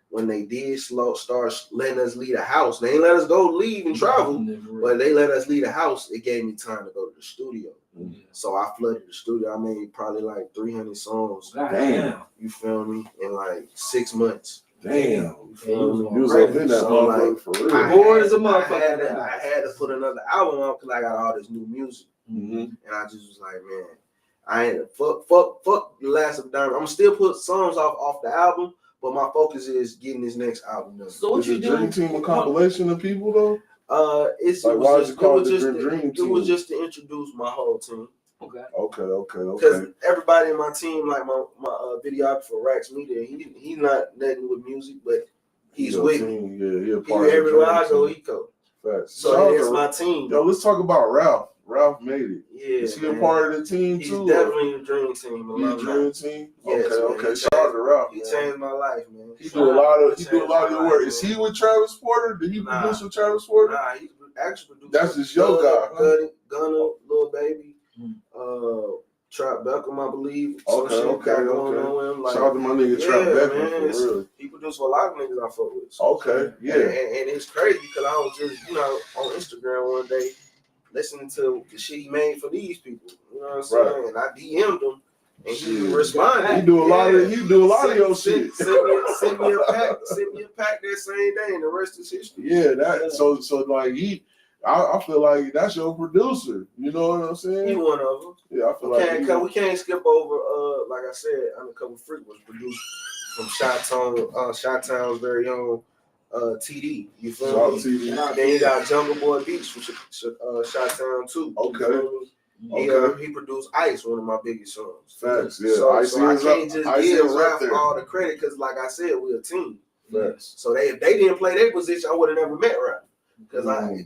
when they did start letting us leave the house, they ain't let us go leave and travel, but they let us leave the house. It gave me time to go to the studio. Mm-hmm. So I flooded the studio. I made probably like 300 songs. Damn. You feel me? In like 6 months. Damn. You feel me? You was up in that motherfucker for real. I had to put another album out because I got all this new music. Mm-hmm. And I just was like, man, I ain't fuck the Last of Diamond. I'm gonna still put songs off the album, but my focus is getting this next album done. So what you do? Dream Team a compilation of people though? It was just to introduce my whole team. Okay. Because everybody in my team, like my videographer Rax Media, he's not nothing with music, but he's with me. Yeah, everywhere I go, he go. Facts. So that's my team. Yo, let's talk about Ralph. Ralph made it. Yeah. Is he a part of the team too? He's definitely in the dream team. He's dream team? Yes, okay. Shout out to Ralph. He changed my life, man. He do a lot of your work. Is he with Travis Porter? Did he produce with Travis Porter? Nah, he actually produced. That's just your guy. Gunna, Lil Baby, Trap Beckham, I believe. Okay. Like, shout out to my nigga Trap Beckham, for real. He produced for a lot of niggas I fuck with. So. Okay, yeah. And it's crazy because I was just, on Instagram one day listening to the shit he made for these people. You know what I'm saying? Right. And I DM'd him and he responded. He do a lot of your shit. Send me a pack that same day and the rest is history. Yeah, so like I feel like that's your producer. You know what I'm saying? He one of them. Yeah, I feel like we can't skip over. Like I said, Undercover Freak was produced from Chi-Town's very own TD. You feel me? Then you got Jungle Boy Beats from Chi-Town too. Okay. He produced Ice, one of my biggest songs. Facts, yeah. So I can't just give Ralph all the credit because, like I said, we're a team. Facts. So if they didn't play their position, I would have never met Ralph. Because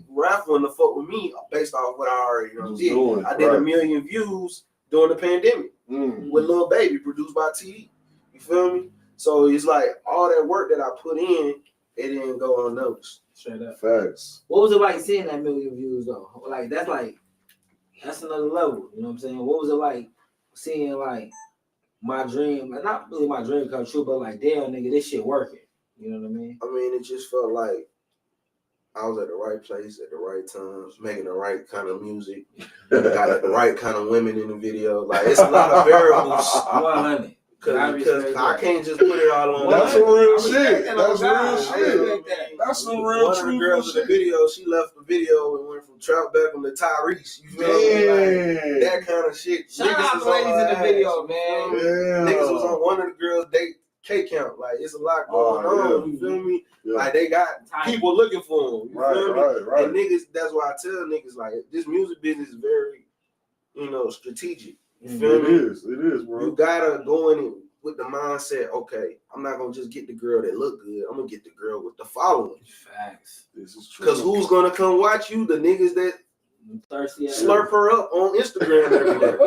Ralph wouldn't have fucked with me based off what I already did. I did 1 million views during the pandemic with Lil Baby, produced by TD. You feel me? So it's like all that work that I put in, it didn't go unnoticed. Straight up. Facts. What was it like seeing that 1 million views though? That's another level. You know what I'm saying? What was it like seeing like my dream, like not really my dream come true, but like damn nigga, this shit working. You know what I mean? I mean, it just felt like I was at the right place at the right times, making the right kind of music. Got the right kind of women in the video. Like it's a lot of variables. 100. Because I can't just put it all on. That's some real shit. That's real shit. That's some real One of the girls in the video, she left the video and went from Trout Beckham to Tyrese. You feel me? Like, that kind of shit. Shout out to ladies in the video, man. Niggas was on one of the girls' date K count. Like it's a lot going on. You feel me? Yeah. Like they got people looking for them. You feel me? Right. And niggas, that's why I tell niggas like this music business is very, strategic. You feel me? It is, bro. You gotta go in and with the mindset, okay, I'm not gonna just get the girl that look good. I'm gonna get the girl with the following. Facts. This is true. Because who's gonna come watch you? The niggas that thirsty slurp her up on Instagram every day.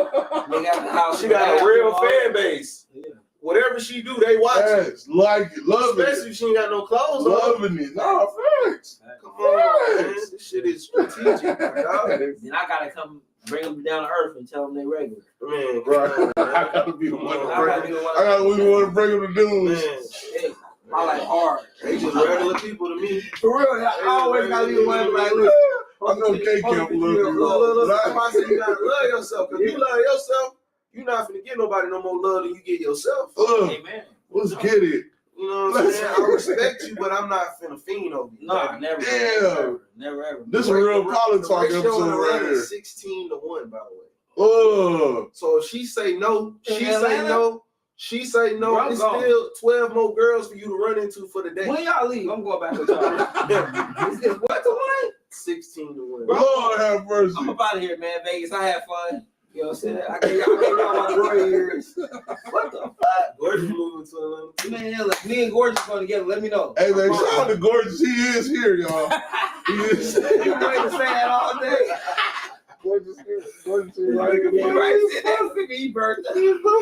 She got a real fan base. Yeah. Whatever she do, they watch it. Like it, loving Especially it. if she ain't got no clothes on. Loving it. Nah, facts. Come on, man. This shit is strategic, dog. Then I gotta come bring them down to earth and tell them they regular. Man, Right. I gotta be the one to bring them. I gotta be the one to bring them to dudes. Man. I like hard. They just regular people to me. For real, I always gotta be the one to be like, look. I know K-Camp will love you. Look. Somebody said you gotta love yourself. If you love yourself, you're not finna give nobody no more love than you give yourself. Amen. Let's get it. You know what I'm saying? I respect you, but I'm not finna fiend over you. No, never. Damn. Never ever. This is a real Polly Talk episode right here. 16-1, by the way. Oh. So if she say no, she say no, Bro, it's go. still 12 more girls for you to run into for the day. When y'all leave, I'm going back with y'all. What to what? 16-1. Lord have mercy. I'm up out of here, man. Vegas, I had fun. You know what I'm saying? I gave y'all my glory years. What the fuck? Gorgeous moving to Atlanta. Man, look, me and Gorgeous going together. Let me know. Hey, man, shout out to Gorgeous. He is here, y'all. He is. You waiting to say that all day. Gorgeous here. Gorgeous here right next to me.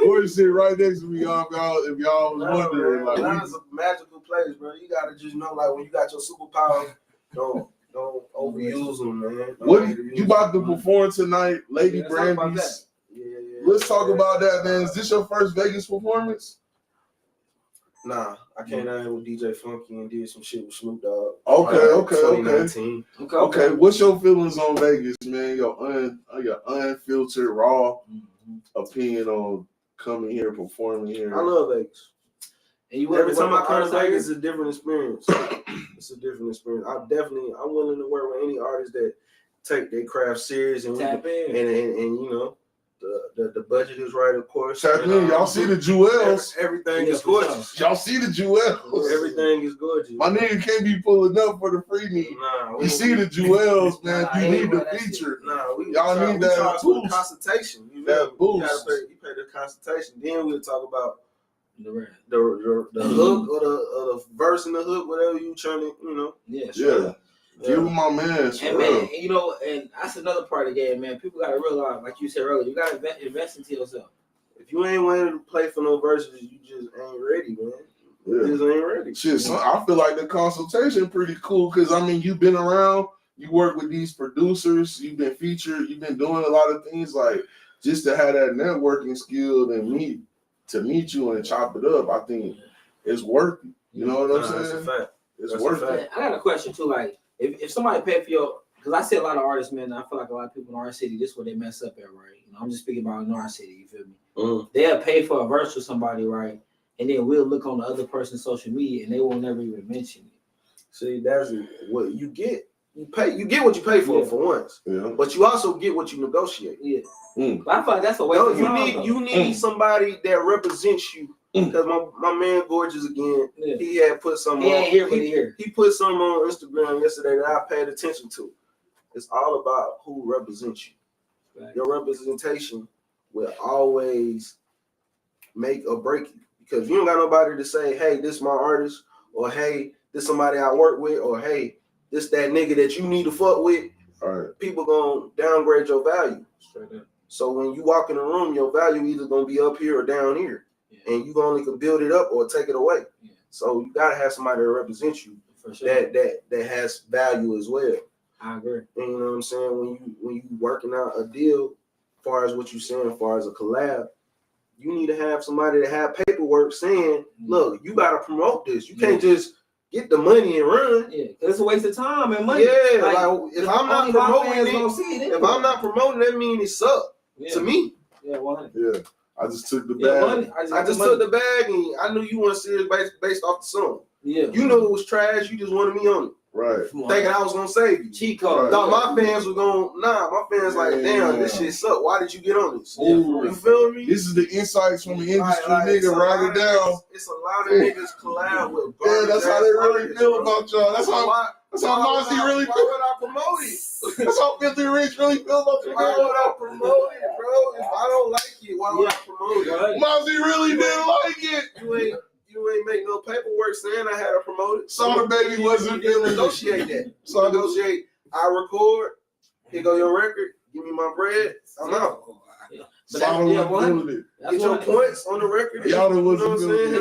Gorgeous here right next to me, y'all. If y'all was wondering, like, Atlanta's a magical place, bro. You gotta just know, like, when you got your superpowers, don't overuse them, man. what you about to perform tonight, Lady Brandy's? Yeah. Let's talk about that, man. Is this your first Vegas performance? Nah, I came down here with DJ Funky and did some shit with Snoop Dogg. Okay. 2019. Okay, what's your feelings on Vegas, man? Your unfiltered, raw opinion on coming here, performing here. I love Vegas. And you Every time I come to Vegas, it's a different experience. It's a different experience. I'm willing to work with any artist that take their craft serious and tap in. And you know, the budget is right, of course. Tap in, y'all see the jewels. Everything is gorgeous. Y'all see the jewels. Everything is gorgeous. My nigga can't be pulling up for the free meet. Nah, you see the jewels, man. You need the feature. Y'all need that boost. Consultation. You boost. You pay the consultation. Then we'll talk about the Mm-hmm. hook or the verse in the hook, whatever you trying to, you know. Yeah, sure. Yeah. Give him my man. And man, you know, and that's another part of the game, man. People gotta realize, like you said earlier, you gotta invest into yourself. If you ain't wanting to play for no verses, you just ain't ready, man. Yeah. You just ain't ready. Shit, so I feel like the consultation pretty cool because I mean you've been around, you work with these producers, you've been featured, you've been doing a lot of things like just to have that networking skill and meet you and chop it up. I think it's worth it. You know what I'm saying? That's a fact. It's worth it. I got a question too, like if somebody paid for your, because I see a lot of artists, man, I feel like a lot of people in our city, this is where they mess up at, right? You know, I'm just speaking about in our city, you feel me? They'll pay for a verse with somebody, right? And then we'll look on the other person's social media and they won't never even mention it. See, that's what you get. You get what you pay for once. Yeah. But you also get what you negotiate. Yeah. But I feel like that's a waste of time. You need somebody that represents you. Because my man Gorgeous again, he had put some he put some on Instagram yesterday that I paid attention to. It's all about who represents you. Right. Your representation will always make or break you. Because you don't got nobody to say, hey, this is my artist, or hey, this somebody I work with, or hey, this that nigga that you need to fuck with. All right. People gonna downgrade your value. Straight up. So when you walk in the room, your value either gonna be up here or down here. And you only can build it up or take it away. Yeah. So you gotta have somebody that represents you for sure. that has value as well. I agree. And you know what I'm saying? When you working out a deal, as far as what you're saying, as far as a collab, you need to have somebody that have paperwork saying, look, you gotta promote this. You can't just get the money and run. Yeah, because it's a waste of time and money. Yeah, like if I'm not promoting it, if I'm not promoting, that means it sucks to me. Yeah, 100. Yeah. I just took the bag. I just took the bag, and I knew you want to see it based off the song. Yeah, you knew it was trash. You just wanted me on it, right? Thinking I was gonna save you. Cheat code. Thought my fans were gonna. My fans like, damn, this shit suck. Why did you get on this? Ooh. You feel me? This is the insights from the industry, nigga. Write it down. It's a lot of niggas collab with. Yeah, that's how they really feel about y'all. That's how. That's how Mozzie really Why feel. would I promote it? That's how Filthy Rich really feel about the Why would I promote it, bro? If I don't like it, why would I promote it? Mozzie really didn't like it. You ain't make no paperwork saying I had to promote it. Soda Baby wasn't You feeling negotiate that. So negotiate. I record. Here go your record. Give me my bread. I'm out. But Soda that's wasn't feeling it. Get your points on the record. Y'all you know wasn't what I'm feeling saying? it.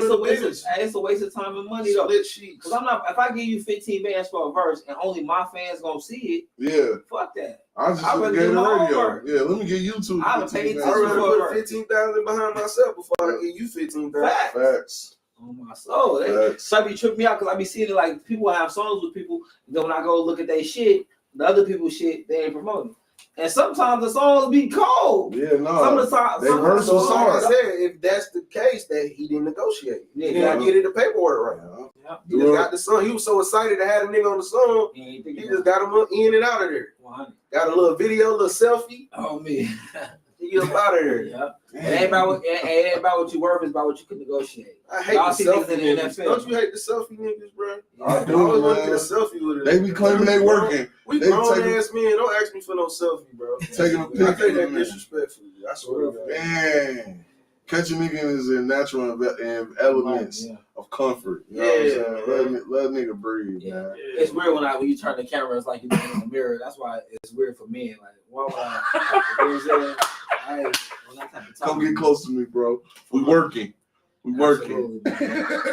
it's a waste of time and money though. Split sheets. Cause I'm not. If I give you 15 bands for a verse and only my fans gonna see it, Yeah. fuck that. I just I'd rather get do the my radio. homework. Yeah, let me get YouTube. I would pay I'd attention. rather put 15,000 behind myself before I give you 15,000. Facts. Oh my soul. So I be tripping me out because I be seeing it like people have songs with people. Then when I go look at their shit, the other people's shit, they ain't promoting. And sometimes the songs be cold. Yeah, no. Some of the songs. They verse So was like I hard. said, if that's the case, that he didn't negotiate. Yeah, He didn't get it the paperwork right. He just got the song. He was so excited to have a nigga on the song. He just got him in and out of there. 100. Got a little video, a little selfie. Oh man. He get up out of there. Yeah. It ain't about what you worth, it's about what you can negotiate. I hate Y'all the see selfie niggas in the niggas. NFL. Don't you hate the selfie niggas, bro? I I do, always want to man. get a selfie with it. They be claiming they working. We They grown taking- ass men. Don't ask me for no selfie, bro. Taking a I picture. take that man. disrespectfully. I swear to God. Man. Catching niggas is a natural elements of comfort. You know what I'm saying? Let nigga breathe, man. It's weird when you turn the camera, it's like you're looking in the mirror. That's why it's weird for men. Like, why would I? You know what I'm saying? Come get close to me, bro. We working. We working.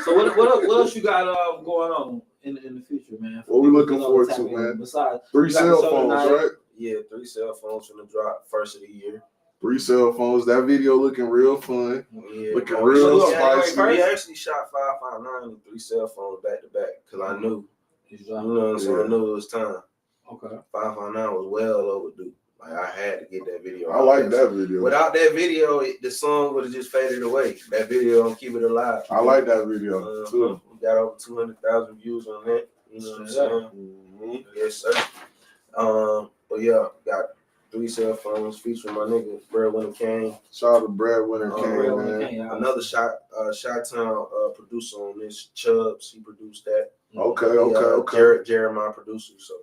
So what else you got going on in the future, man? What we looking forward to, man? Besides 3 cell phones, right? Yeah, 3 cell phones finna drop first of the year. 3 cell phones. That video looking real fun. Yeah, looking bro. real Yeah, spicy. we actually shot 559 and 3 cell phones back to back because I knew. You know what I'm saying? I knew it was time. Okay. 559 was well overdue. Like I had to get that video. I like that video. Without that video, the song would have just faded away. That video on Keep It Alive. I like that video too. We got over 200,000 views on that. You know what I'm saying? Mm-hmm. Yes, sir. But yeah, got 3 cell phones featuring my nigga Breadwinner Kane. Shout out to Breadwinner Kane, man. Another Chi-Town producer on this, Chubbs. He produced that. Okay. Jeremiah producer. So.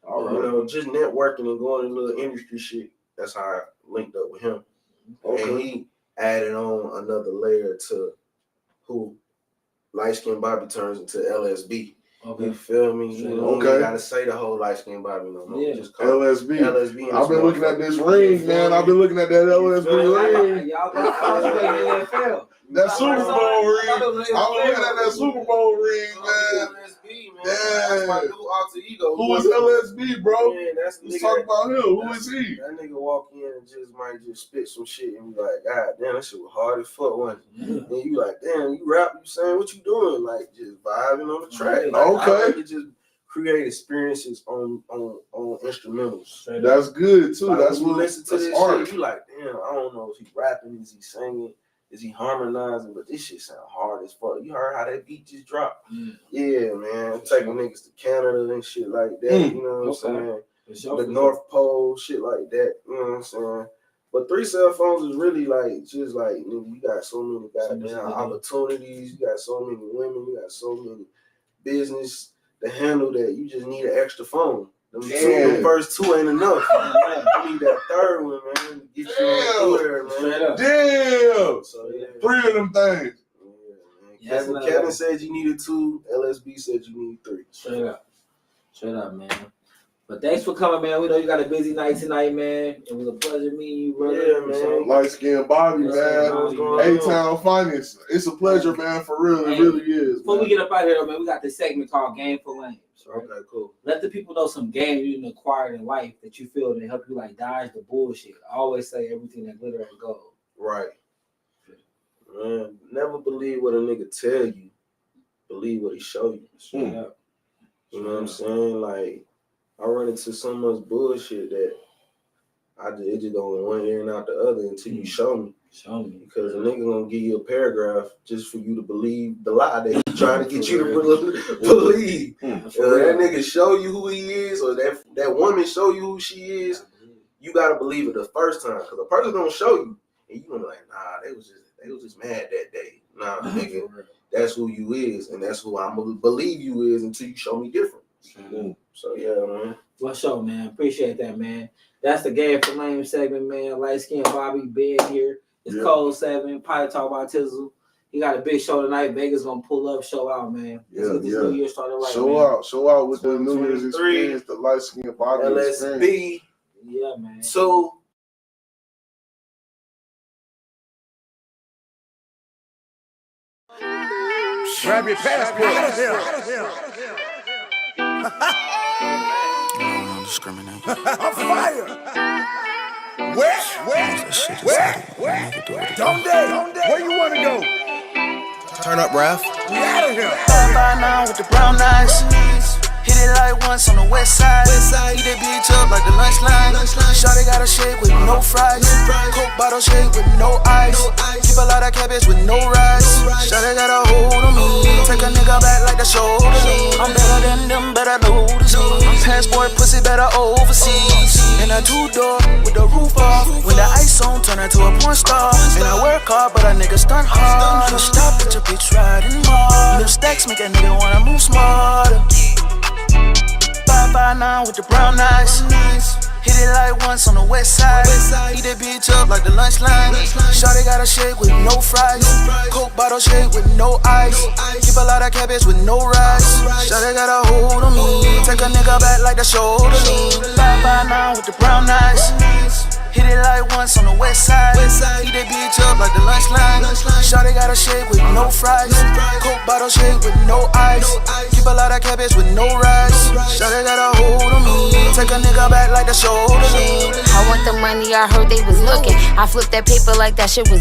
You know, just networking and going into little industry shit. That's how I linked up with him. Okay. And he added on another layer to who Light Skin Bobby turns into LSB. Okay. You feel me? You don't gotta say the whole Light Skin Bobby no more. Yeah. Just call LSB. I've been looking at this ring, man. I've been looking at that LSB ring. Y'all got NFL. That Super Bowl ring. I was looking at that Super Bowl ring, man. LSB, man. That's my new alter ego. Who is LSB, bro? Man, that's Let's talk about him. Who is he? That nigga walk in and might spit some shit and be like, God damn, that shit was hard as fuck, wasn't it? And you like, damn, you rap, you saying what you doing? Like just vibing on the track. Like, okay. I like to just create experiences on instrumentals. That's good too. Like, that's when you listen to this art. shit, you like, damn, I don't know if he rapping, is he singing? Is he harmonizing? But this shit sound hard as fuck. You heard how that beat just dropped? Yeah, man. I'm taking niggas to Canada and shit like that. You know what I'm saying? The North Pole, shit like that. You know what I'm saying? But 3 cell phones is really like, just like, you got so many goddamn opportunities. You got so many women. You got so many business to handle that you just need an extra phone. The first 2 ain't enough. You need that third one, man. Get you through there, man. Damn. So, yeah. 3 of them things. Yeah, man. Kevin said you needed 2. LSB said you need 3. Straight up, man. But thanks for coming, man. We know you got a busy night tonight, man. It was a pleasure meeting you, brother. Yeah, man. Light Skin Bobby, man. A-Town Finest. It's a pleasure, man, for real. It really is. Before we get up out here, man, we got this segment called Game for Lames. Right? Okay, cool. Let the people know some games you done acquired in life that you feel to help you like dodge the bullshit. I always say everything that glitter and gold. Right. Man, never believe what a nigga tell you. Believe what he show you. You know what I'm saying? Like, I run into so much bullshit that it just go in one ear and out the other until you show me. Because a nigga gonna give you a paragraph just for you to believe the lie that he's trying to get you to believe. That nigga show you who he is, or that woman show you who she is, you gotta believe it the first time. Because a person gonna show you, and you gonna be like, nah, they was just mad that day. Nah, nigga, that's who you is, and that's who I'm gonna believe you is until you show me different. So yeah, man. For sure, man. Appreciate that, man. That's the Game for Lame segment, man. Light Skin Bobby Bed here. It's Cold 7. Probably talk about Tizzle. He got a big show tonight. Vegas gonna pull up, show out, man. Let's get this New Year started right, Show out with the New Year's experience, the Light Skin Bobby experience. LSB. Yeah, man. So Grab your passport. You know we don't discriminate. I'm fire. Where? Don't they? Where you wanna go? Turn up, Raph. We out of here. 559 with the brown eyes. Hit it like once on the west side. Eat that bitch up like the lunch line. Shawty got a shake with no fries. Coke bottle shake with no ice. Keep a lot of cabbage with no rice. Shawty got a hold on me. Take a nigga back like the shoulder. I'm better than them, better notice me. Passport pussy better overseas. In a 2-door with the roof off. When the ice on, turn her to a porn star. And I work hard, but a nigga stunt hard. So stop with your bitch riding hard. Them stacks make a nigga wanna move smarter. 559 with the brown eyes. Hit it like once on the west side. Eat that bitch up like the lunch line. Shawty got a shake with no fries. Coke bottle shake with no ice. Keep a lot of cabbage with no rice. Shawty got a hold on me. Take a nigga back like the shoulder lean. 559 with the brown eyes. Hit it like once on the west side. Eat that bitch up like the lunch line. Shawty got a shake with no fries. Coke bottle shake with no ice. Keep a lot of cabbage with no rice. Shawty got a hold on me. Take a nigga back like the shoulder lean. I want the money, I heard they was looking. I flipped that paper like that shit was